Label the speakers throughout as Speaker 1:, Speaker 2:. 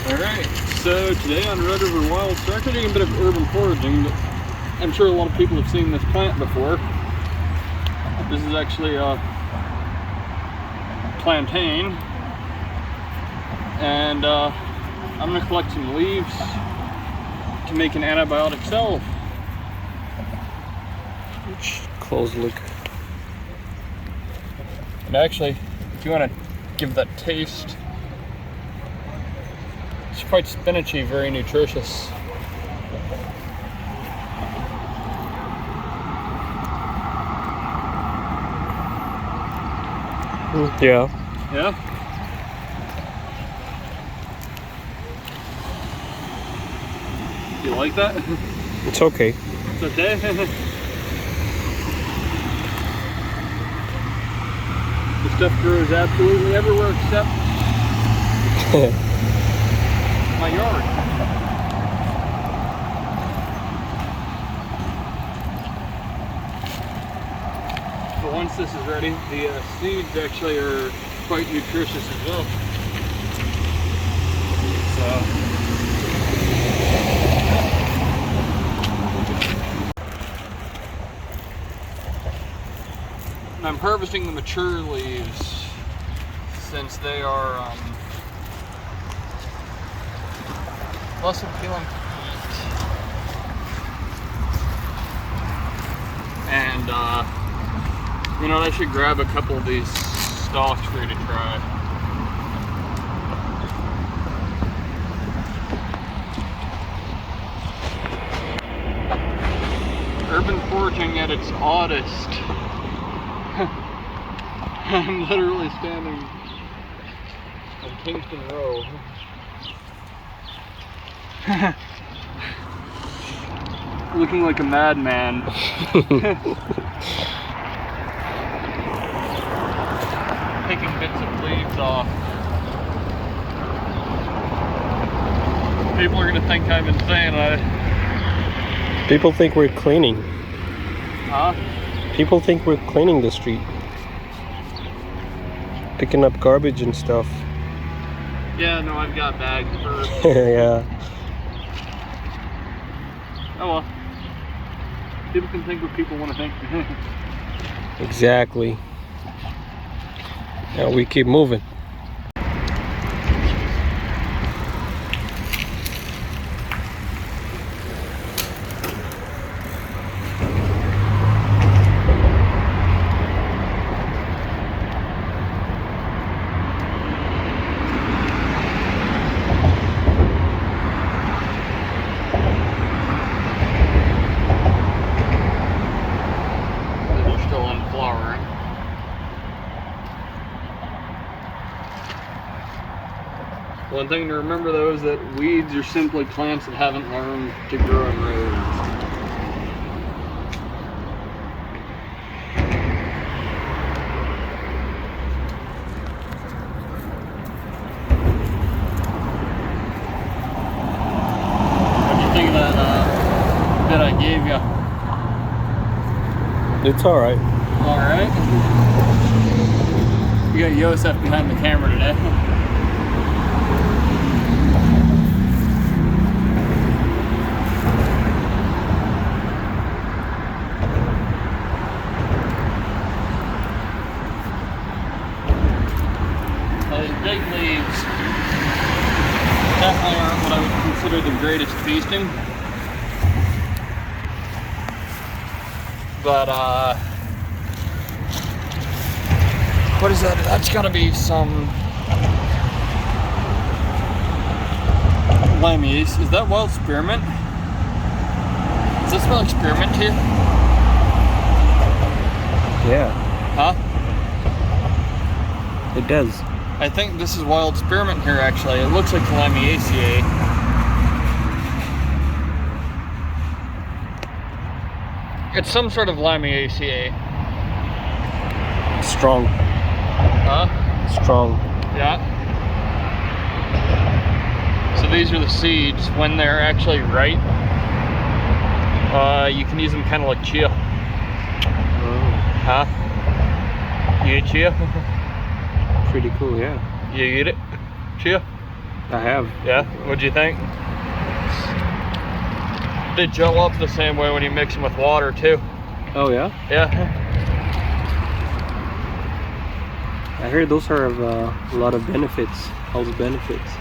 Speaker 1: Alright, so today on Red River Wild, so actually doing a bit of urban foraging, but I'm sure a lot of people have seen this plant before. This is actually a plantain, and I'm going to collect some leaves to make an antibiotic salve.
Speaker 2: Close look.
Speaker 1: And actually, if you want to give that taste, it's quite spinachy, very nutritious.
Speaker 2: Yeah.
Speaker 1: Yeah? You like that?
Speaker 2: It's okay.
Speaker 1: It's okay? The stuff grows absolutely everywhere except my yard. But once this is ready, the seeds actually are quite nutritious as well. And I'm harvesting the mature leaves since they are less appealing to eat. And you know, I should grab a couple of these stalks for you to try. Urban foraging at its oddest. I'm literally standing on Kingston Row. Looking like a madman. Picking bits of leaves off. People are gonna think I'm insane.
Speaker 2: People think we're cleaning.
Speaker 1: Huh?
Speaker 2: People think we're cleaning the street. Picking up garbage and stuff.
Speaker 1: Yeah, no, I've got bags first.
Speaker 2: Yeah.
Speaker 1: Oh well. People can think what people want to think.
Speaker 2: Exactly. Now we keep moving.
Speaker 1: One thing to remember though is that weeds are simply plants that haven't learned to grow in rows. What do you think of that bit I gave you?
Speaker 2: It's alright.
Speaker 1: Alright. You got Yosef behind the camera today. Those big leaves definitely aren't what I would consider the greatest feasting. But what is that? That's gotta be some lamiaceae. Is that wild spearmint? Does that smell like spearmint to you?
Speaker 2: Yeah.
Speaker 1: Huh?
Speaker 2: It does.
Speaker 1: I think this is wild spearmint here actually. It looks like lamiaceae. It's some sort of lamiaceae.
Speaker 2: Strong.
Speaker 1: Huh?
Speaker 2: Strong.
Speaker 1: Yeah. So these are the seeds. When they're actually ripe, you can use them kind of like chia. Huh? You eat chia?
Speaker 2: Pretty cool, yeah.
Speaker 1: You eat it? Chia?
Speaker 2: I have.
Speaker 1: Yeah? What'd you think? They gel up the same way when you mix them with water too.
Speaker 2: Oh yeah?
Speaker 1: Yeah.
Speaker 2: I heard those are of a lot of benefits, health benefits.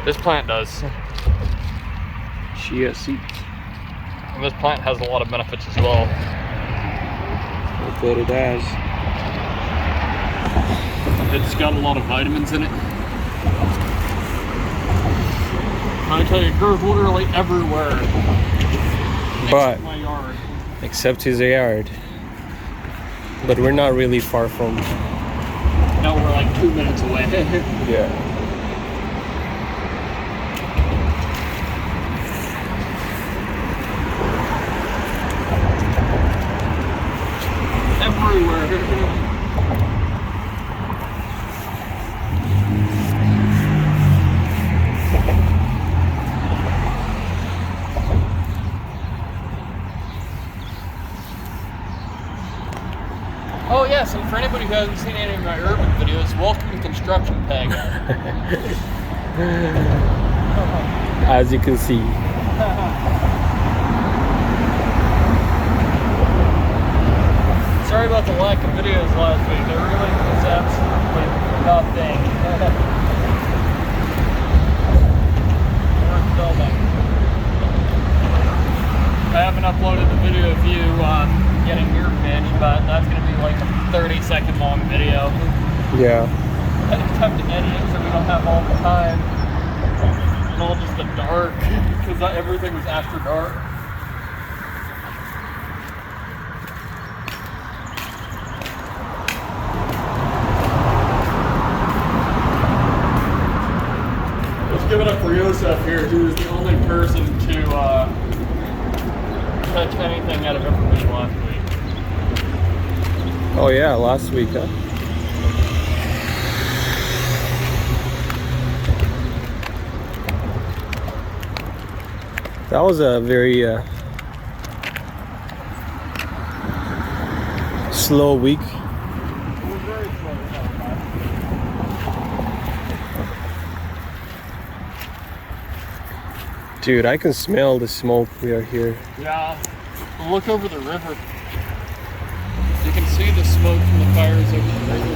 Speaker 1: This plant does.
Speaker 2: Chia seeds.
Speaker 1: And this plant has a lot of benefits as well.
Speaker 2: I bet it has.
Speaker 1: It's got a lot of vitamins in it. I tell you, it grows literally everywhere.
Speaker 2: But
Speaker 1: Except my yard.
Speaker 2: except his yard. But we're not really far from.
Speaker 1: No, we're like 2 minutes away.
Speaker 2: Yeah.
Speaker 1: Everywhere. Oh yes, and for anybody who hasn't seen any of my urban videos, welcome to Construction Peg.
Speaker 2: As you can see.
Speaker 1: Sorry about the lack of videos last week. There really was absolutely nothing. We're filming. I haven't uploaded the video of you getting your fish, but that's going to be like a 30-second long video.
Speaker 2: Yeah.
Speaker 1: I just have to edit it so we don't have all the time. And all just the dark, because everything was after dark. Let's give it up for Yosef here, who is the only person to catch anything out of information last week.
Speaker 2: Oh yeah, last week, huh? That was a very slow week.
Speaker 1: It was very slow.
Speaker 2: Dude, I can smell the smoke we are here.
Speaker 1: Yeah, look over the river. You can see the smoke from the fires over the river.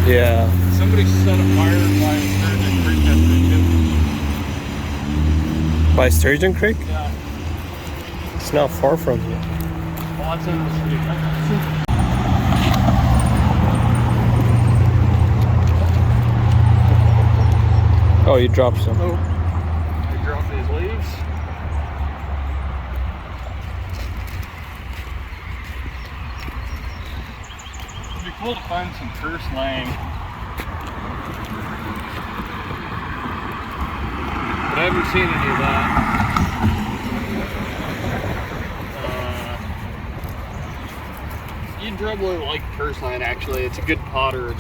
Speaker 2: Yeah.
Speaker 1: Somebody set a fire by a Sturgeon Creek yesterday too.
Speaker 2: By Sturgeon Creek?
Speaker 1: Yeah.
Speaker 2: It's not far from here.
Speaker 1: Well, that's in the street.
Speaker 2: Oh, you dropped some.
Speaker 1: Oh, we dropped these leaves. It'd be cool to find some purslane. But I haven't seen any of that. You'd really like purslane, actually. It's a good pottered.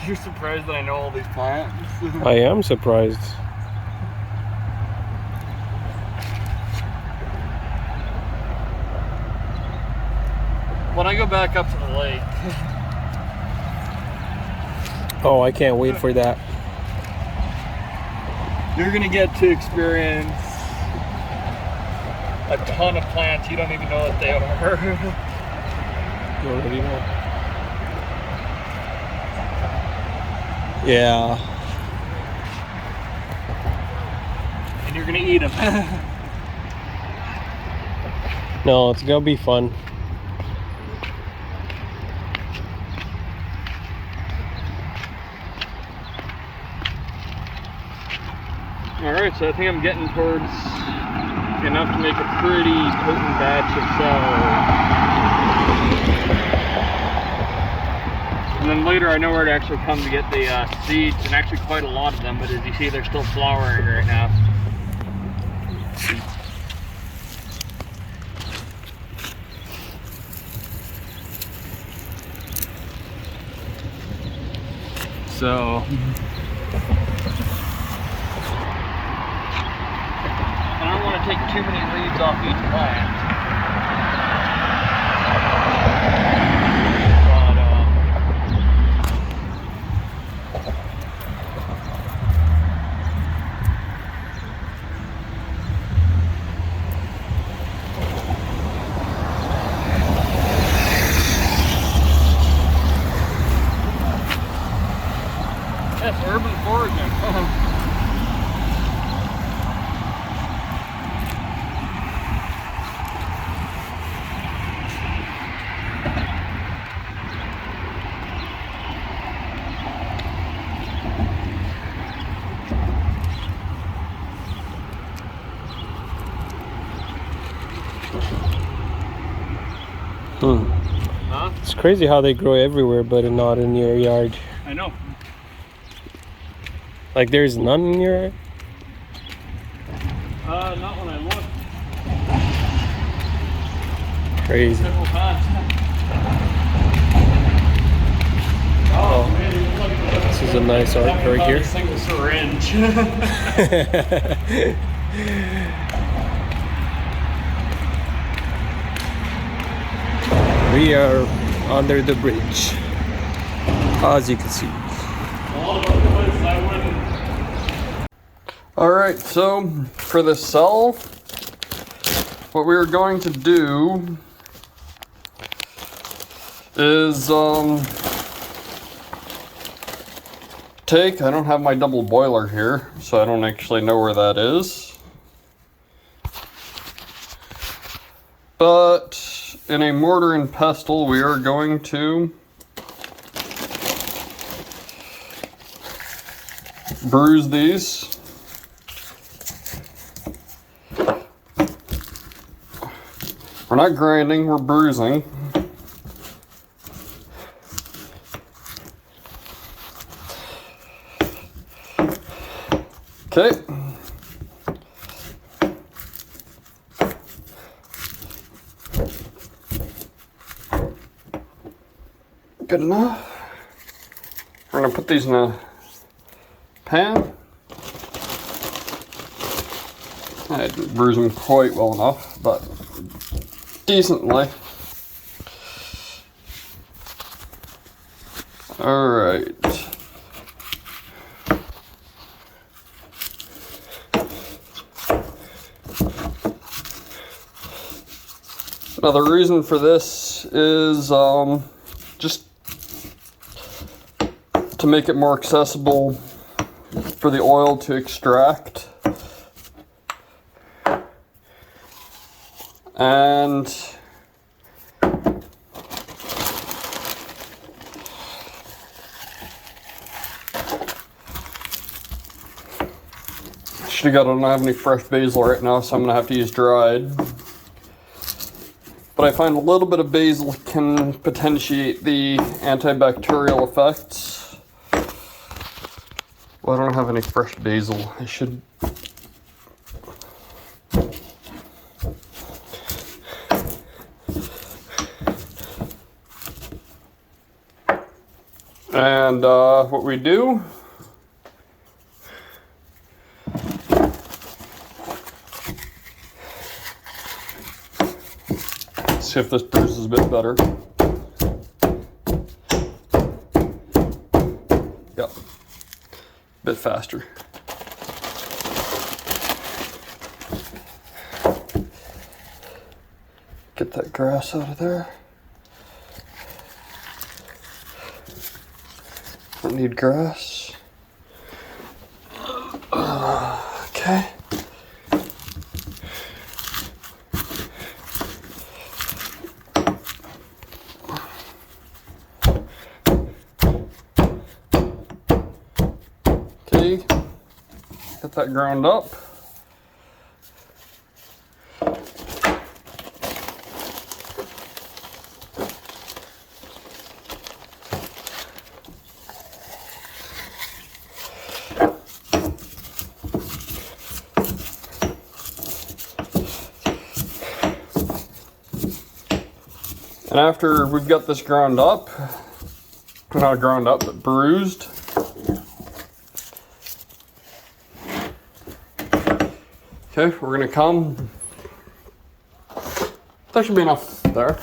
Speaker 1: You're surprised that I know all these plants?
Speaker 2: I am surprised.
Speaker 1: When I go back up to the lake.
Speaker 2: Oh, I can't wait for that.
Speaker 1: You're gonna get to experience a ton of plants you don't even know what they are.
Speaker 2: You already know. Yeah.
Speaker 1: And you're gonna eat them.
Speaker 2: No, it's gonna be fun.
Speaker 1: Alright, so I think I'm getting towards enough to make a pretty potent batch of salve. And then later I know where to actually come to get the seeds, and actually quite a lot of them, but as you see they're still flowering right now. So I don't want to take too many leaves off each plant. Huh?
Speaker 2: It's crazy how they grow everywhere, but not in your yard.
Speaker 1: I know.
Speaker 2: Like there's none in your yard?
Speaker 1: Not when I look.
Speaker 2: Crazy.
Speaker 1: Simple fast.
Speaker 2: Oh, this is a nice art right here.
Speaker 1: Single syringe.
Speaker 2: We are under the bridge, as you can see.
Speaker 1: Alright, so for this cell, what we are going to do is I don't have my double boiler here, so I don't actually know where that is. But in a mortar and pestle, we are going to bruise these. We're not grinding, we're bruising. Okay. Good enough. We're gonna put these in a pan. I didn't bruise them quite well enough, but decently. All right. Now the reason for this is just to make it more accessible for the oil to extract. And I don't have any fresh basil right now, so I'm gonna have to use dried. But I find a little bit of basil can potentiate the antibacterial effects. Well, I don't have any fresh basil. I should. And what we do, see if this bruises a bit better. Yep, a bit faster. Get that grass out of there. Don't need grass. Okay. Okay, get that ground up. And after we've got this ground up, not ground up, but bruised, okay, we're gonna come, that should be enough there.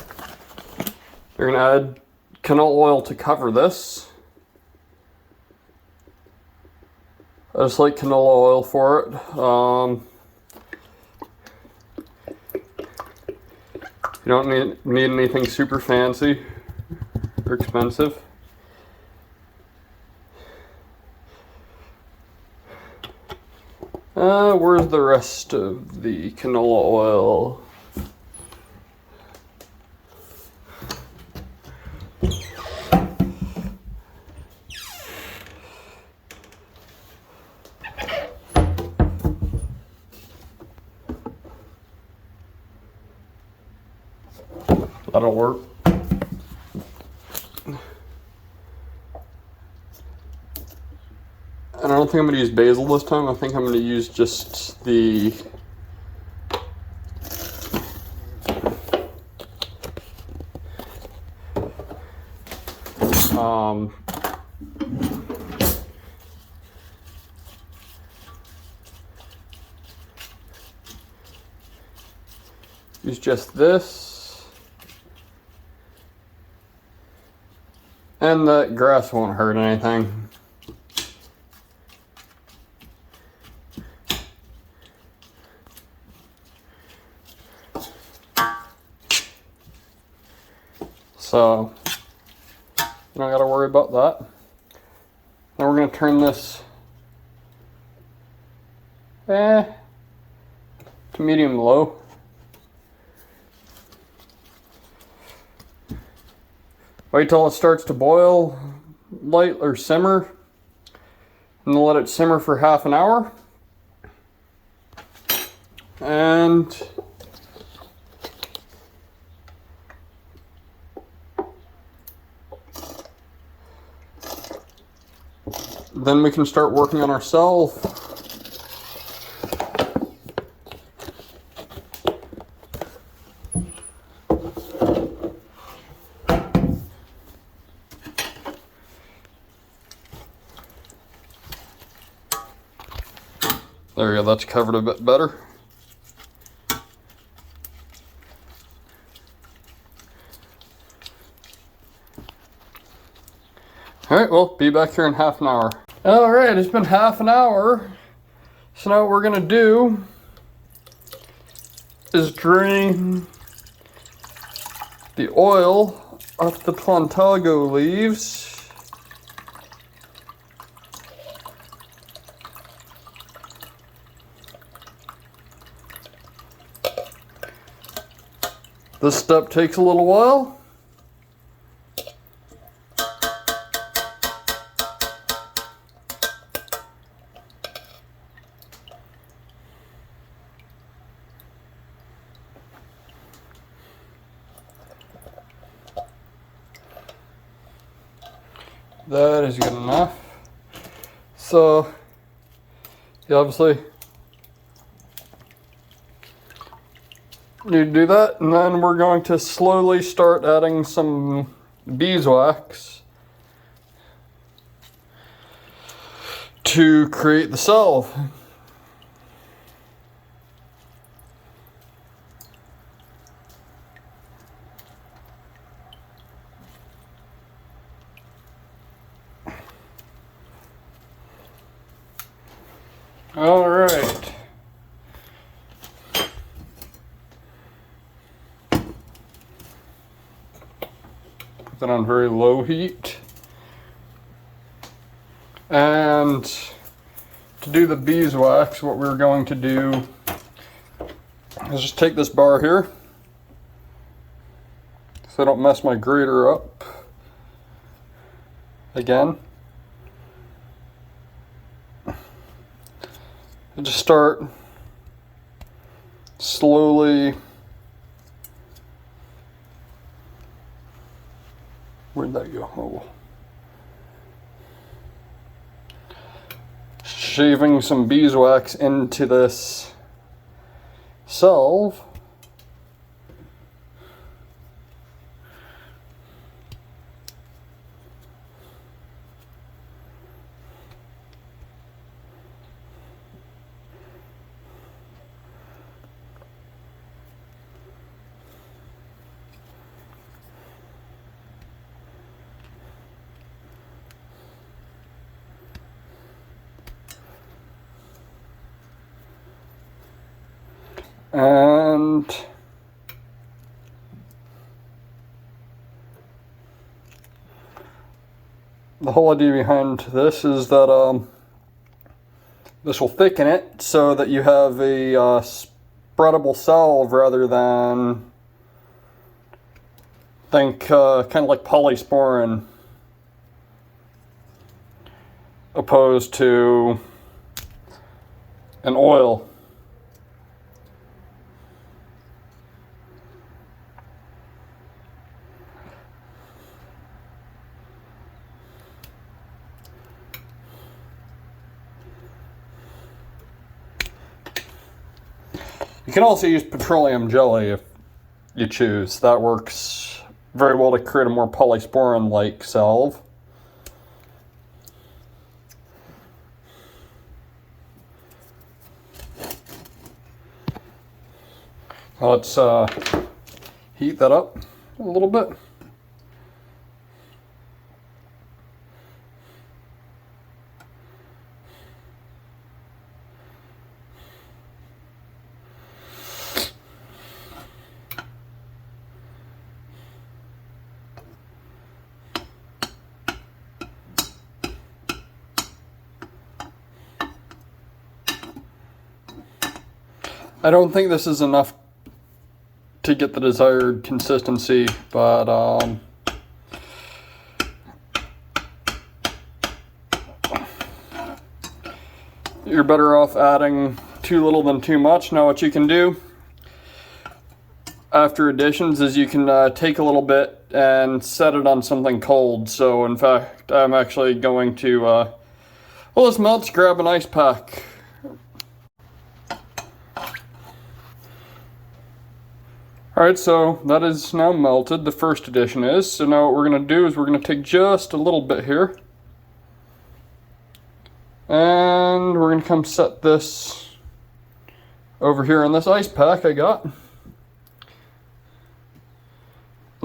Speaker 1: We're gonna add canola oil to cover this. I just like canola oil for it. You don't need anything super fancy or expensive. Where's the rest of the canola oil? That'll work. And I don't think I'm going to use basil this time. I think I'm going to use just the use just this. And that grass won't hurt anything. So, you don't got to worry about that. Now we're going to turn this to medium low. Wait till it starts to boil, light or simmer, and then let it simmer for half an hour. And then we can start working on our salve. There we go, that's covered a bit better. Alright, well, be back here in half an hour. Alright, it's been half an hour. So now what we're gonna do is drain the oil off the Plantago leaves. This step takes a little while. That is good enough. So, you obviously need to do that, and then we're going to slowly start adding some beeswax to create the salve. All right. Put that on very low heat. And to do the beeswax, what we're going to do is just take this bar here so I don't mess my grater up again. And just start slowly. Where'd that go? Oh. Shaving some beeswax into this salve. And the whole idea behind this is that this will thicken it so that you have a spreadable salve rather than kind of like polysporin opposed to an oil. can also use petroleum jelly if you choose. That works very well to create a more polysporin-like salve. Let's heat that up a little bit. I don't think this is enough to get the desired consistency, but you're better off adding too little than too much. Now what you can do after additions is you can take a little bit and set it on something cold. So in fact, I'm actually going to, while this melts, grab an ice pack. Alright, so that is now melted, the first addition is. So now what we're going to do is we're going to take just a little bit here. And we're going to come set this over here in this ice pack I got. And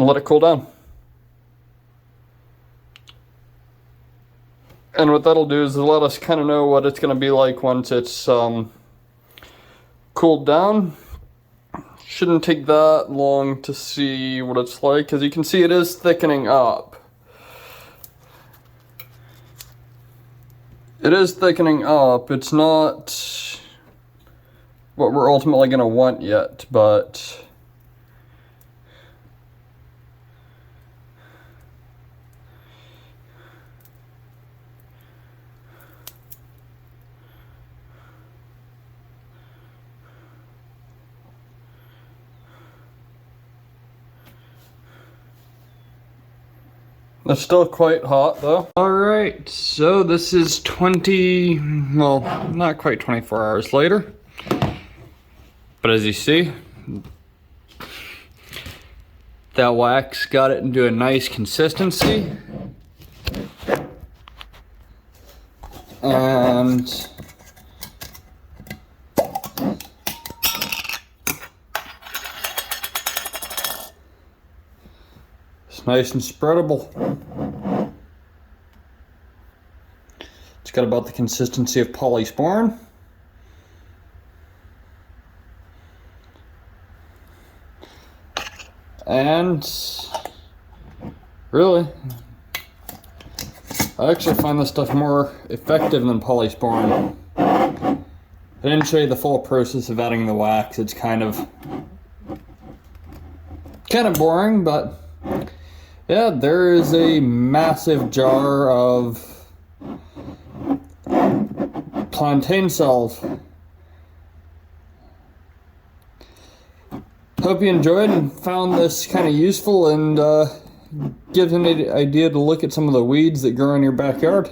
Speaker 1: let it cool down. And what that'll do is let us kind of know what it's going to be like once it's cooled down. Shouldn't take that long to see what it's like. As you can see, it is thickening up. It is thickening up. It's not what we're ultimately going to want yet, but it's still quite hot though. Alright, so this is well, not quite 24 hours later. But as you see, that wax got it into a nice consistency. And it's nice and spreadable. It's got about the consistency of polysporin. And really, I actually find this stuff more effective than polysporin. I didn't show you the full process of adding the wax. It's kind of boring, but yeah, there is a massive jar of Plantain salve. Hope you enjoyed and found this kind of useful and gives an idea to look at some of the weeds that grow in your backyard.